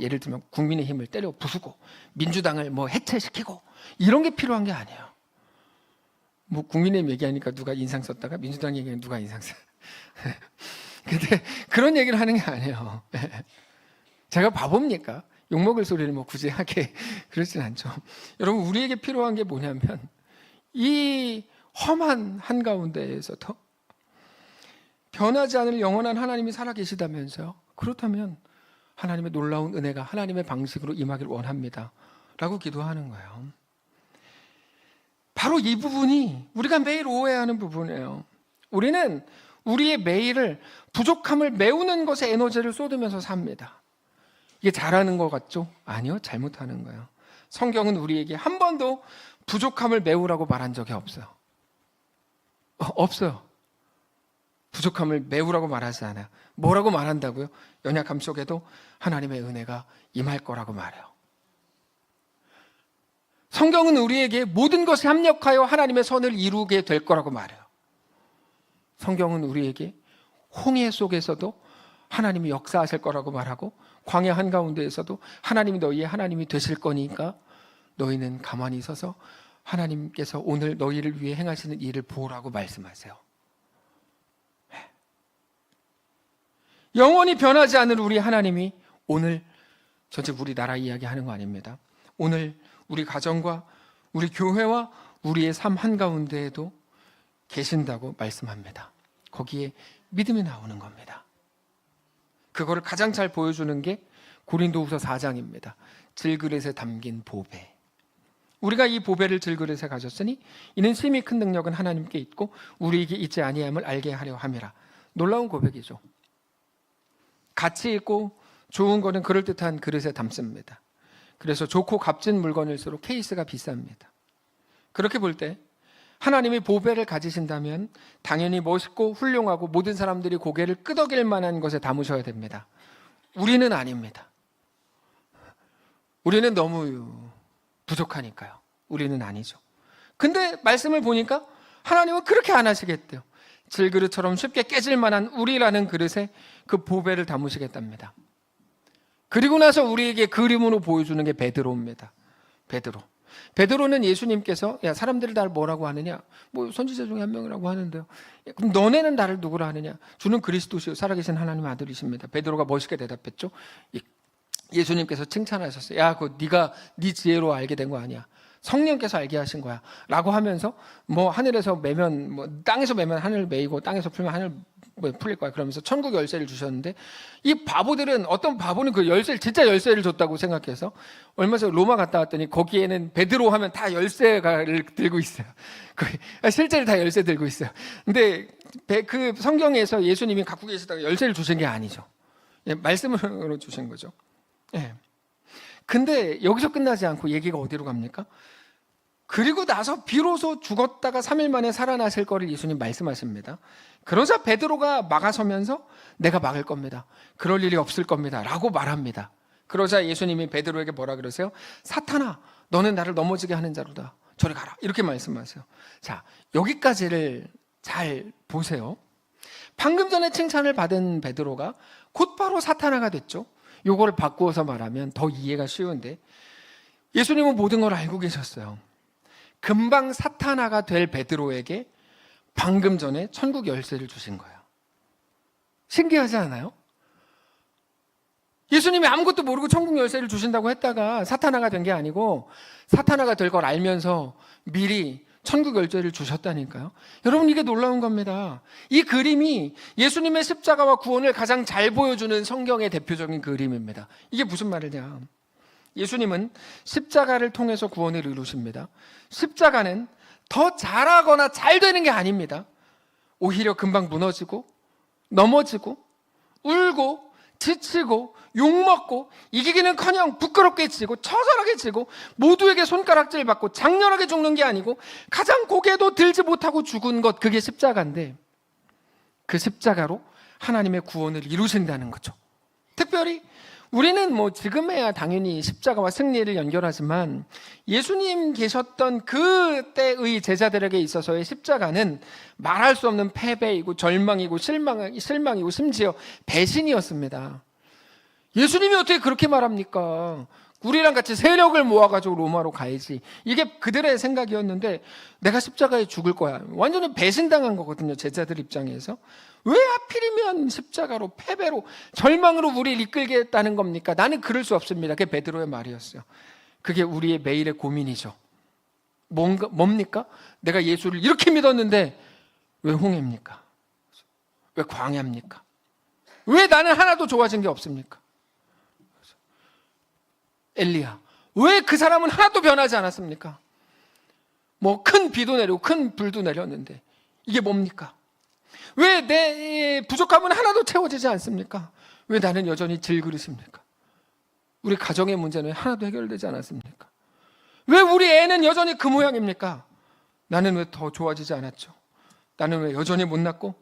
Speaker 1: 예를 들면 국민의힘을 때려 부수고 민주당을 해체시키고 이런 게 필요한 게 아니에요. 국민의힘 얘기하니까 누가 인상 썼다가 민주당 얘기하니까 누가 인상 써. 근데 그런 얘기를 하는 게 아니에요. 제가 바보입니까? 욕먹을 소리를 굳이 하게 그러진 않죠. 여러분 우리에게 필요한 게 뭐냐면, 이 험한 한가운데에서도 변하지 않을 영원한 하나님이 살아계시다면서요. 그렇다면 하나님의 놀라운 은혜가 하나님의 방식으로 임하길 원합니다 라고 기도하는 거예요. 바로 이 부분이 우리가 매일 오해하는 부분이에요. 우리는 우리의 매일을 부족함을 메우는 것에 에너지를 쏟으면서 삽니다. 이게 잘하는 것 같죠? 아니요, 잘못하는 거예요. 성경은 우리에게 한 번도 부족함을 메우라고 말한 적이 없어요. 없어요. 부족함을 메우라고 말하지 않아요. 뭐라고 말한다고요? 연약함 속에도 하나님의 은혜가 임할 거라고 말해요. 성경은 우리에게 모든 것이 합력하여 하나님의 선을 이루게 될 거라고 말해요. 성경은 우리에게 홍해 속에서도 하나님이 역사하실 거라고 말하고 광야 한가운데에서도 하나님이 너희의 하나님이 되실 거니까 너희는 가만히 서서 하나님께서 오늘 너희를 위해 행하시는 일을 보라고 말씀하세요. 영원히 변하지 않는 우리 하나님이 오늘 전체 우리 나라 이야기하는 거 아닙니다. 오늘 우리 가정과 우리 교회와 우리의 삶 한가운데에도 계신다고 말씀합니다. 거기에 믿음이 나오는 겁니다. 그거를 가장 잘 보여주는 게 고린도후서 4장입니다. 질그릇에 담긴 보배. 우리가 이 보배를 질그릇에 가졌으니 이는 심히 큰 능력은 하나님께 있고 우리에게 있지 아니함을 알게 하려 함이라. 놀라운 고백이죠. 가치 있고 좋은 거는 그럴듯한 그릇에 담습니다. 그래서 좋고 값진 물건일수록 케이스가 비쌉니다. 그렇게 볼 때 하나님이 보배를 가지신다면 당연히 멋있고 훌륭하고 모든 사람들이 고개를 끄덕일 만한 것에 담으셔야 됩니다. 우리는 아닙니다. 우리는 너무 부족하니까요. 우리는 아니죠. 근데 말씀을 보니까 하나님은 그렇게 안 하시겠대요. 질그릇처럼 쉽게 깨질 만한 우리라는 그릇에 그 보배를 담으시겠답니다. 그리고 나서 우리에게 그림으로 보여주는 게 베드로입니다. 베드로는 예수님께서 야 사람들이 나를 뭐라고 하느냐, 뭐 선지자 중에 한 명이라고 하는데요. 그럼 너네는 나를 누구라 하느냐? 주는 그리스도시요 살아계신 하나님 아들이십니다. 베드로가 멋있게 대답했죠. 예수님께서 칭찬하셨어요. 야, 그 네가 네 지혜로 알게 된 거 아니야. 성령께서 알게 하신 거야. 라고 하면서 뭐 하늘에서 매면 뭐 땅에서 매면 하늘 매이고 땅에서 풀면 하늘 풀릴 거야. 그러면서 천국 열쇠를 주셨는데 이 바보들은 어떤 바보는 그 열쇠를 진짜 열쇠를 줬다고 생각해서 얼마 전에 로마 갔다 왔더니 거기에는 베드로 하면 다 열쇠를 들고 있어요. 실제로 다 열쇠 들고 있어요. 근데 그 성경에서 예수님이 갖고 계시다가 열쇠를 주신 게 아니죠. 말씀으로 주신 거죠. 예. 근데 여기서 끝나지 않고 얘기가 어디로 갑니까? 그리고 나서 비로소 죽었다가 3일 만에 살아나실 거를 예수님 말씀하십니다. 그러자 베드로가 막아서면서 내가 막을 겁니다. 그럴 일이 없을 겁니다. 라고 말합니다. 그러자 예수님이 베드로에게 뭐라 그러세요? 사탄아, 너는 나를 넘어지게 하는 자로다. 저리 가라. 이렇게 말씀하세요. 자, 여기까지를 잘 보세요. 방금 전에 칭찬을 받은 베드로가 곧바로 사탄아가 됐죠. 요거를 바꾸어서 말하면 더 이해가 쉬운데 예수님은 모든 걸 알고 계셨어요. 금방 사탄아가 될 베드로에게 방금 전에 천국 열쇠를 주신 거예요. 신기하지 않아요? 예수님이 아무것도 모르고 천국 열쇠를 주신다고 했다가 사탄아가 된 게 아니고 사탄아가 될 걸 알면서 미리 천국 열쇠를 주셨다니까요. 여러분, 이게 놀라운 겁니다. 이 그림이 예수님의 십자가와 구원을 가장 잘 보여주는 성경의 대표적인 그림입니다. 이게 무슨 말이냐? 예수님은 십자가를 통해서 구원을 이루십니다. 십자가는 더 잘하거나 잘 되는 게 아닙니다. 오히려 금방 무너지고 넘어지고 울고 지치고 욕먹고 이기기는커녕 부끄럽게 지고 처절하게 지고 모두에게 손가락질 받고 장렬하게 죽는 게 아니고 가장 고개도 들지 못하고 죽은 것, 그게 십자가인데 그 십자가로 하나님의 구원을 이루신다는 거죠. 특별히 우리는 뭐 지금에야 당연히 십자가와 승리를 연결하지만 예수님 계셨던 그때의 제자들에게 있어서의 십자가는 말할 수 없는 패배이고 절망이고 실망이고 심지어 배신이었습니다. 예수님이 어떻게 그렇게 말합니까? 우리랑 같이 세력을 모아가지고 로마로 가야지. 이게 그들의 생각이었는데 내가 십자가에 죽을 거야. 완전히 배신당한 거거든요. 제자들 입장에서. 왜 하필이면 십자가로 패배로 절망으로 우리를 이끌겠다는 겁니까? 나는 그럴 수 없습니다. 그게 베드로의 말이었어요. 그게 우리의 매일의 고민이죠. 뭡니까? 내가 예수를 이렇게 믿었는데 왜 홍해입니까? 왜 광야입니까? 왜 나는 하나도 좋아진 게 없습니까? 엘리야, 왜 그 사람은 하나도 변하지 않았습니까? 뭐 큰 비도 내리고 큰 불도 내렸는데 이게 뭡니까? 왜 내 부족함은 하나도 채워지지 않습니까? 왜 나는 여전히 질그릇입니까? 우리 가정의 문제는 하나도 해결되지 않았습니까? 왜 우리 애는 여전히 그 모양입니까? 나는 왜 더 좋아지지 않았죠? 나는 왜 여전히 못났고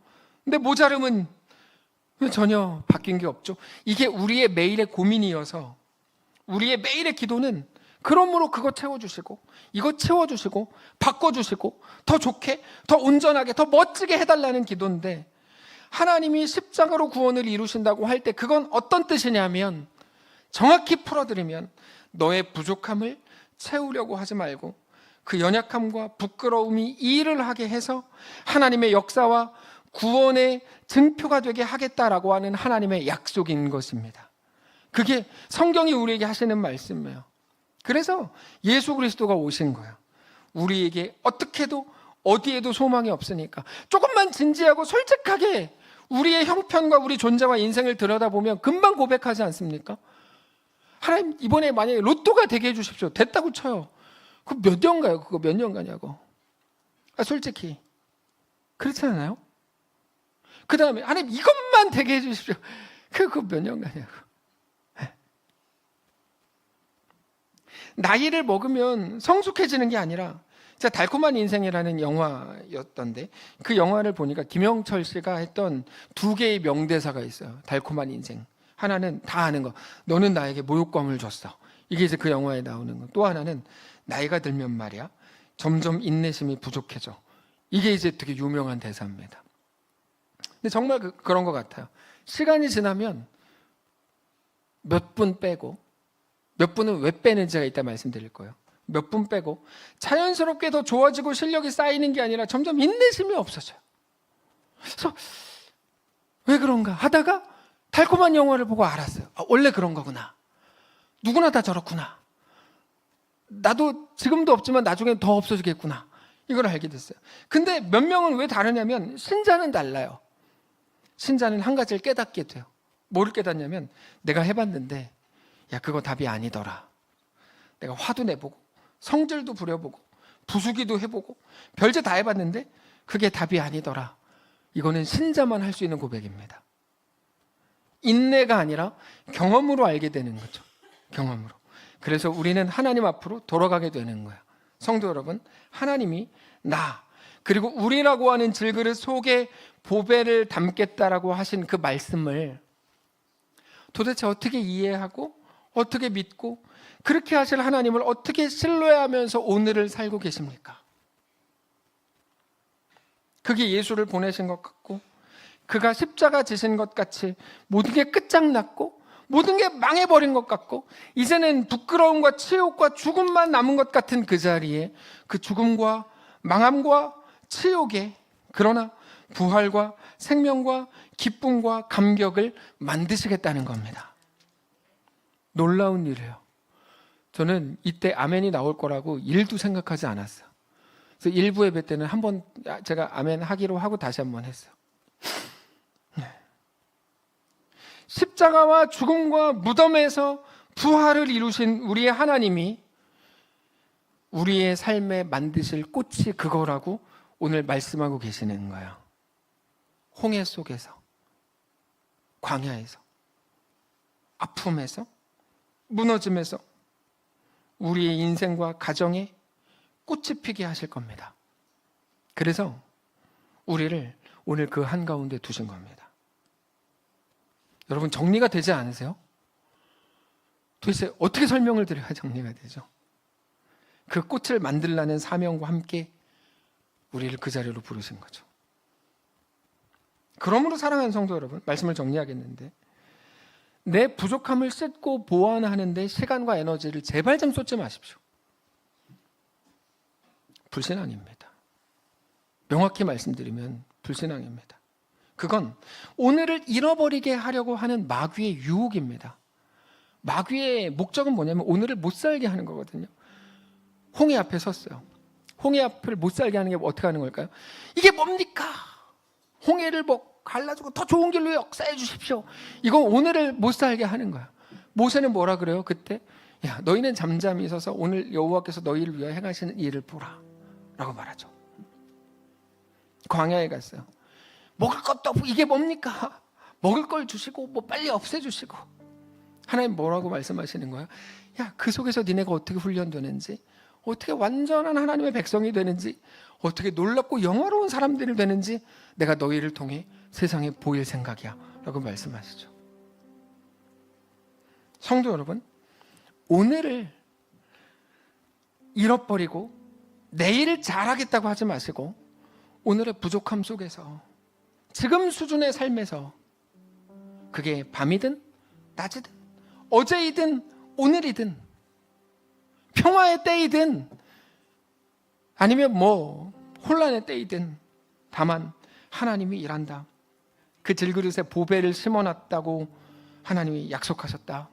Speaker 1: 근데 모자름은 왜 전혀 바뀐 게 없죠? 이게 우리의 매일의 고민이어서 우리의 매일의 기도는 그러므로 그거 채워주시고 이거 채워주시고 바꿔주시고 더 좋게, 더 온전하게, 더 멋지게 해달라는 기도인데, 하나님이 십자가로 구원을 이루신다고 할 때 그건 어떤 뜻이냐면, 정확히 풀어드리면 너의 부족함을 채우려고 하지 말고 그 연약함과 부끄러움이 일을 하게 해서 하나님의 역사와 구원의 증표가 되게 하겠다라고 하는 하나님의 약속인 것입니다. 그게 성경이 우리에게 하시는 말씀이에요. 그래서 예수 그리스도가 오신 거예요. 우리에게 어떻게도 어디에도 소망이 없으니까 조금만 진지하고 솔직하게 우리의 형편과 우리 존재와 인생을 들여다보면 금방 고백하지 않습니까? 하나님, 이번에 만약에 로또가 되게 해주십시오. 됐다고 쳐요. 그거 몇 년가요? 그거 몇 년 가냐고. 솔직히 그렇지 않아요? 그 다음에 하나님 이것만 되게 해주십시오. 그거 몇 년 가냐고. 나이를 먹으면 성숙해지는 게 아니라, 진짜 달콤한 인생이라는 영화였던데, 그 영화를 보니까 김영철 씨가 했던 두 개의 명대사가 있어요. 달콤한 인생. 하나는 다 아는 거. 너는 나에게 모욕감을 줬어. 이게 이제 그 영화에 나오는 거. 또 하나는 나이가 들면 말이야, 점점 인내심이 부족해져. 이게 이제 되게 유명한 대사입니다. 근데 정말 그런 것 같아요. 시간이 지나면 몇 분 빼고, 몇 분은 왜 빼는지가 이따 말씀드릴 거예요. 몇 분 빼고 자연스럽게 더 좋아지고 실력이 쌓이는 게 아니라 점점 인내심이 없어져요. 그래서 왜 그런가 하다가 달콤한 영화를 보고 알았어요. 원래 그런 거구나. 누구나 다 저렇구나. 나도 지금도 없지만 나중에 더 없어지겠구나. 이걸 알게 됐어요. 근데 몇 명은 왜 다르냐면, 신자는 달라요. 신자는 한 가지를 깨닫게 돼요. 뭐를 깨닫냐면, 내가 해봤는데 야, 그거 답이 아니더라. 내가 화도 내보고 성질도 부려보고 부수기도 해보고 별짓 다 해봤는데 그게 답이 아니더라. 이거는 신자만 할 수 있는 고백입니다. 인내가 아니라 경험으로 알게 되는 거죠. 경험으로. 그래서 우리는 하나님 앞으로 돌아가게 되는 거예요. 성도 여러분, 하나님이 나, 그리고 우리라고 하는 질그릇 속에 보배를 담겠다라고 하신 그 말씀을 도대체 어떻게 이해하고 어떻게 믿고, 그렇게 하실 하나님을 어떻게 신뢰하면서 오늘을 살고 계십니까? 그게 예수를 보내신 것 같고, 그가 십자가 지신 것 같이 모든 게 끝장났고 모든 게 망해버린 것 같고, 이제는 부끄러움과 치욕과 죽음만 남은 것 같은 그 자리에, 그 죽음과 망함과 치욕에 그러나 부활과 생명과 기쁨과 감격을 만드시겠다는 겁니다. 놀라운 일이에요. 저는 이때 아멘이 나올 거라고 일도 생각하지 않았어요. 그래서 일부 예배 때는 한번 제가 아멘 하기로 하고 다시 한번 했어요. 십자가와 죽음과 무덤에서 부활을 이루신 우리의 하나님이 우리의 삶에 만드실 꽃이 그거라고 오늘 말씀하고 계시는 거예요. 홍해 속에서, 광야에서, 아픔에서, 무너짐에서 우리의 인생과 가정에 꽃이 피게 하실 겁니다. 그래서 우리를 오늘 그 한가운데 두신 겁니다. 여러분, 정리가 되지 않으세요? 도대체 어떻게 설명을 드려야 정리가 되죠? 그 꽃을 만들라는 사명과 함께 우리를 그 자리로 부르신 거죠. 그러므로 사랑하는 성도 여러분, 말씀을 정리하겠는데, 내 부족함을 씻고 보완하는데 시간과 에너지를 제발 좀 쏟지 마십시오. 불신앙입니다. 명확히 말씀드리면 불신앙입니다. 그건 오늘을 잃어버리게 하려고 하는 마귀의 유혹입니다. 마귀의 목적은 뭐냐면 오늘을 못 살게 하는 거거든요. 홍해 앞에 섰어요. 홍해 앞을 못 살게 하는 게 어떻게 하는 걸까요? 이게 뭡니까? 홍해를 갈라주고 더 좋은 길로 역사해 주십시오. 이거 오늘을 못 살게 하는 거야. 모세는 뭐라 그래요? 그때 야, 너희는 잠잠히 서서 오늘 여호와께서 너희를 위하여 행하시는 일을 보라 라고 말하죠. 광야에 갔어요. 먹을 것도 없고 이게 뭡니까? 먹을 걸 주시고 뭐 빨리 없애주시고. 하나님 뭐라고 말씀하시는 거야? 야, 그 속에서 니네가 어떻게 훈련되는지, 어떻게 완전한 하나님의 백성이 되는지, 어떻게 놀랍고 영화로운 사람들이 되는지 내가 너희를 통해 세상에 보일 생각이야 라고 말씀하시죠. 성도 여러분, 오늘을 잃어버리고 내일 잘하겠다고 하지 마시고 오늘의 부족함 속에서 지금 수준의 삶에서 그게 밤이든 낮이든 어제이든 오늘이든 평화의 때이든 아니면 혼란의 때이든 다만 하나님이 일한다. 그 질그릇에 보배를 심어놨다고 하나님이 약속하셨다.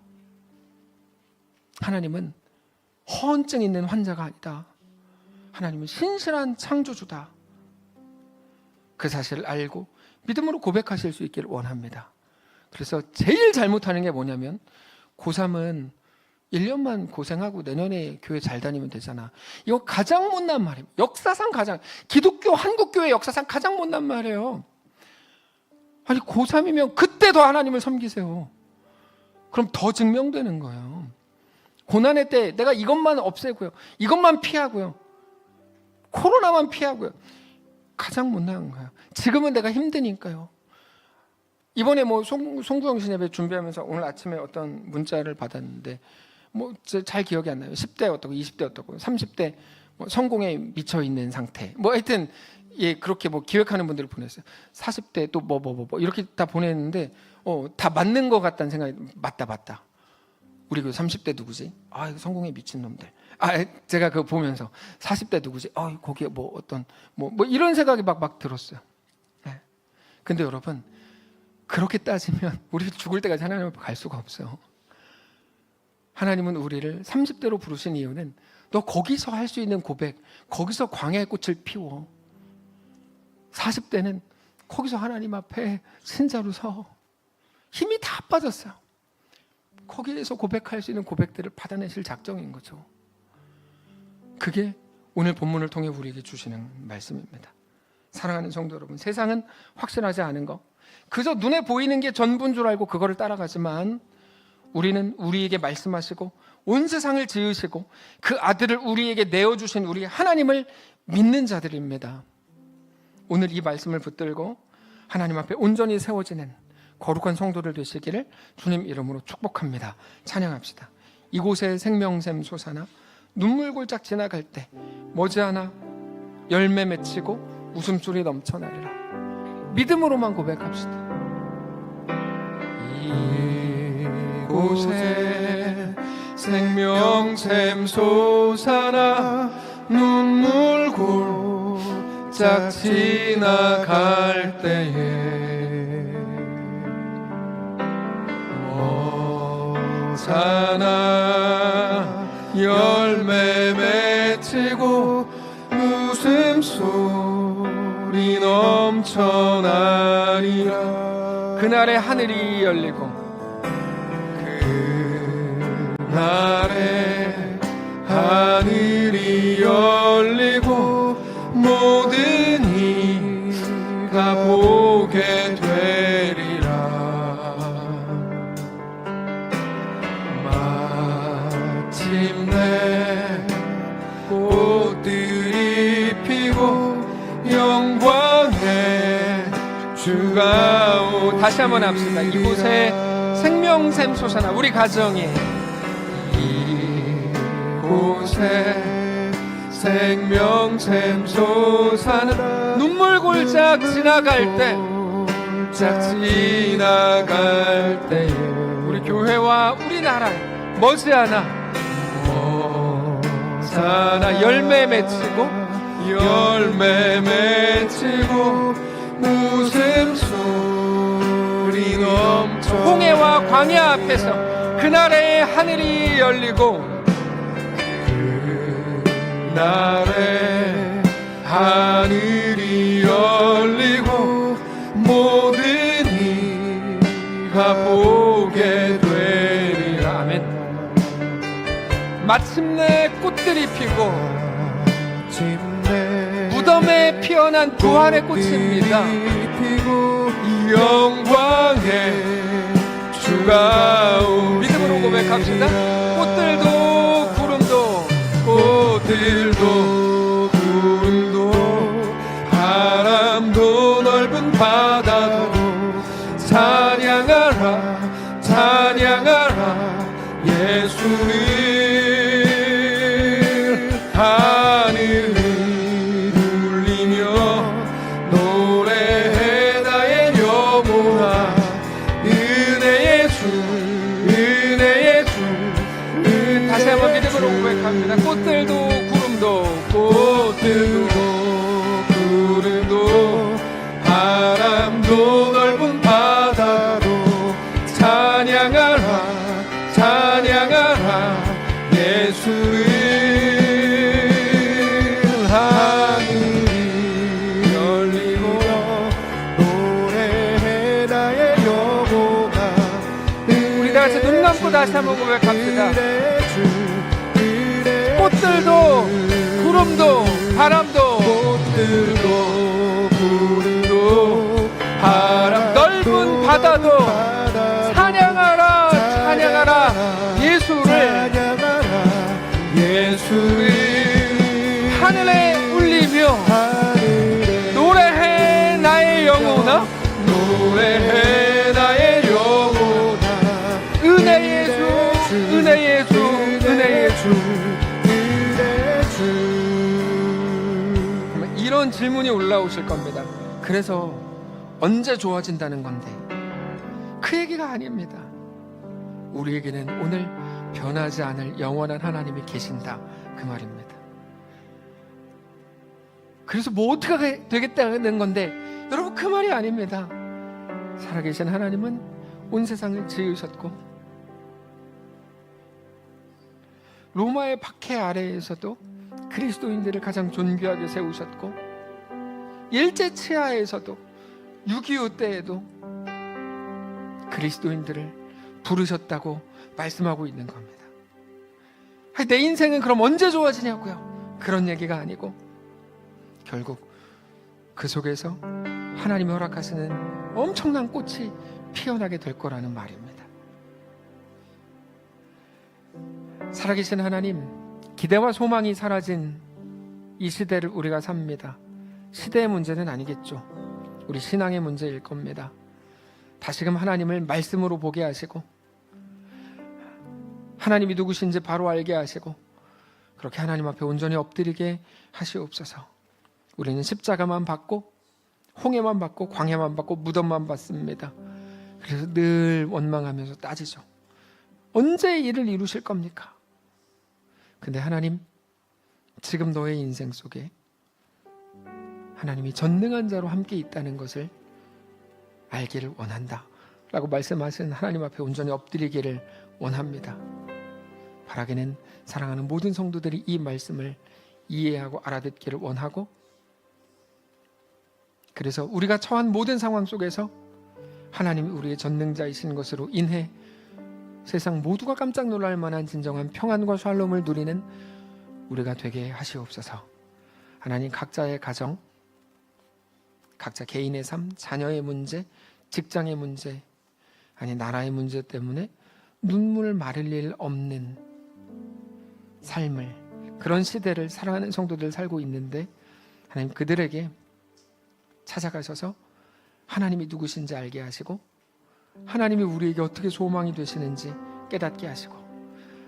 Speaker 1: 하나님은 허언증 있는 환자가 아니다. 하나님은 신실한 창조주다. 그 사실을 알고 믿음으로 고백하실 수 있기를 원합니다. 그래서 제일 잘못하는 게 뭐냐면 고3은 1년만 고생하고 내년에 교회 잘 다니면 되잖아. 이거 가장 못난 말입니다. 역사상 기독교 한국교회 역사상 가장 못난 말이에요. 아니 고3이면 그때 더 하나님을 섬기세요. 그럼 더 증명되는 거예요. 고난의 때 내가 이것만 없애고요, 이것만 피하고요, 코로나만 피하고요, 가장 못난 거예요. 지금은 내가 힘드니까요. 이번에 송구영신 예배 준비하면서 오늘 아침에 어떤 문자를 받았는데 잘 기억이 안 나요. 10대 어떻고 20대 어떻고 30대 성공에 미쳐 있는 상태. 하여튼 그렇게 기획하는 분들을 보냈어요. 40대 또 이렇게 다 보냈는데 다 맞는 것 같다는 생각이 맞다. 우리 그 30대 누구지? 이거 성공에 미친 놈들. 제가 그거 보면서 40대 누구지? 거기에 이런 생각이 막 들었어요. 네. 근데 여러분, 그렇게 따지면 우리 죽을 때까지 하나님 앞에 갈 수가 없어요. 하나님은 우리를 30대로 부르신 이유는 너 거기서 할 수 있는 고백, 거기서 광야의 꽃을 피워. 40대는 거기서 하나님 앞에 신자로 서 힘이 다 빠졌어요. 거기에서 고백할 수 있는 고백들을 받아내실 작정인 거죠. 그게 오늘 본문을 통해 우리에게 주시는 말씀입니다. 사랑하는 성도 여러분, 세상은 확실하지 않은 거, 그저 눈에 보이는 게 전부인 줄 알고 그거를 따라가지만 우리는 우리에게 말씀하시고 온 세상을 지으시고 그 아들을 우리에게 내어주신 우리 하나님을 믿는 자들입니다. 오늘 이 말씀을 붙들고 하나님 앞에 온전히 세워지는 거룩한 성도들 되시기를 주님 이름으로 축복합니다. 찬양합시다. 이곳에 생명샘 솟아나 눈물 골짝 지나갈 때 머지않아 열매 맺히고 웃음소리 넘쳐나리라. 믿음으로만 고백합시다.
Speaker 2: 이곳에 생명샘 솟아나 눈물 골짝 지나갈 때에 머지않아 열매 맺히고 웃음소리 넘쳐나리라.
Speaker 1: 그날의 하늘이 열리고
Speaker 2: 그날의 하늘이 열리고 모든 이가 보게 되리라. 마침내 꽃들이 피고 영광의 주가 오리라.
Speaker 1: 다시 한번 합시다. 이곳에 생명샘 솟아나 우리 가정에
Speaker 2: 이곳에 생명샘 솟아나
Speaker 1: 눈물 골짝 지나갈 때
Speaker 2: 지나갈 때에
Speaker 1: 우리 교회와 우리나라에 머지않아 열매 맺히고
Speaker 2: 웃음소리 넘쳐
Speaker 1: 홍해와 광야 앞에서 그날의 하늘이 열리고
Speaker 2: 그날의 하늘이 열리고 모든 이가 보게 되리라.
Speaker 1: 아멘. 마침내 꽃들이 피고 무덤에 피어난 부활의 꽃입니다.
Speaker 2: 피고 영광의 주가 오리라.
Speaker 1: 믿음으로 고백합시다. 꽃들도
Speaker 2: 구름도 바람도 넓은 바다도 찬양하라 예수를. 하늘을 울리며 노래해 나의 영혼아 은혜의 주 은혜의 주
Speaker 1: 다시 한번 믿음으로 고백합니다. 꽃들도
Speaker 2: 구름도 바람도 넓은 바다도 찬양하라 찬양하라 예수를 하늘이 열리고 노래해 나의 영혼아
Speaker 1: 우리 다 같이 눈 감고 다시 한번 고백합니다. 꽃들도 구름도 바람도
Speaker 2: 구름도
Speaker 1: 바람 넓은 바다도 찬양하라 찬양하라 예수를 하늘에 울리며 노래해 나의 영혼아
Speaker 2: 노래해 나의 영혼아
Speaker 1: 은혜의 주 은혜의 주 은혜의 주 이런 질문이 올라오실 겁니다. 그래서 언제 좋아진다는 건데 그 얘기가 아닙니다. 우리에게는 오늘 변하지 않을 영원한 하나님이 계신다 그 말입니다. 그래서 뭐 어떻게 되겠다는 건데 여러분 그 말이 아닙니다. 살아계신 하나님은 온 세상을 지으셨고 로마의 박해 아래에서도 그리스도인들을 가장 존귀하게 세우셨고 일제 치하에서도 6.25 때에도 그리스도인들을 부르셨다고 말씀하고 있는 겁니다. 내 인생은 그럼 언제 좋아지냐고요? 그런 얘기가 아니고 결국 그 속에서 하나님이 허락하시는 엄청난 꽃이 피어나게 될 거라는 말입니다. 살아계신 하나님, 기대와 소망이 사라진 이 시대를 우리가 삽니다. 시대의 문제는 아니겠죠. 우리 신앙의 문제일 겁니다. 다시금 하나님을 말씀으로 보게 하시고 하나님이 누구신지 바로 알게 하시고 그렇게 하나님 앞에 온전히 엎드리게 하시옵소서. 우리는 십자가만 받고 홍해만 받고 광야만 받고 무덤만 받습니다. 그래서 늘 원망하면서 따지죠. 언제 이를 이루실 겁니까? 근데 하나님, 지금 너의 인생 속에 하나님이 전능한 자로 함께 있다는 것을 알기를 원한다 라고 말씀하신 하나님 앞에 온전히 엎드리기를 원합니다. 바라기는 사랑하는 모든 성도들이 이 말씀을 이해하고 알아듣기를 원하고, 그래서 우리가 처한 모든 상황 속에서 하나님이 우리의 전능자이신 것으로 인해 세상 모두가 깜짝 놀랄 만한 진정한 평안과 샬롬을 누리는 우리가 되게 하시옵소서. 하나님, 각자의 가정, 각자 개인의 삶, 자녀의 문제, 직장의 문제, 아니 나라의 문제 때문에 눈물 마를 일 없는 삶을, 그런 시대를 살아가는 성도들 살고 있는데 하나님 그들에게 찾아가셔서 하나님이 누구신지 알게 하시고 하나님이 우리에게 어떻게 소망이 되시는지 깨닫게 하시고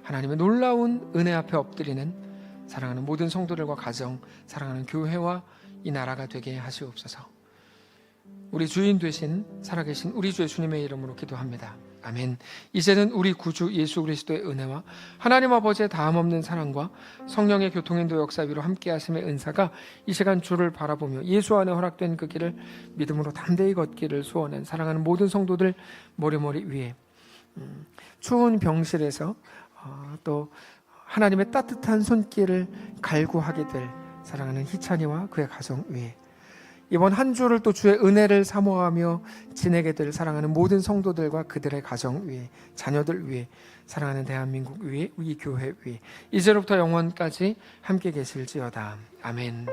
Speaker 1: 하나님의 놀라운 은혜 앞에 엎드리는 사랑하는 모든 성도들과 가정, 사랑하는 교회와 이 나라가 되게 하시옵소서. 우리 주인 되신 살아계신 우리 주의 주님의 이름으로 기도합니다. 아멘. 이제는 우리 구주 예수 그리스도의 은혜와 하나님 아버지의 다함없는 사랑과 성령의 교통인도 역사 위로 함께 하심의 은사가 이 시간 주를 바라보며 예수 안에 허락된 그 길을 믿음으로 담대히 걷기를 소원한 사랑하는 모든 성도들 머리머리 위에, 추운 병실에서 또 하나님의 따뜻한 손길을 갈구하게 될 사랑하는 희찬이와 그의 가정 위에, 이번 한 주를 또 주의 은혜를 사모하며 지내게 될 사랑하는 모든 성도들과 그들의 가정 위에, 자녀들 위에, 사랑하는 대한민국 위에, 우리 교회 위에 이제로부터 영원까지 함께 계실지어다. 아멘.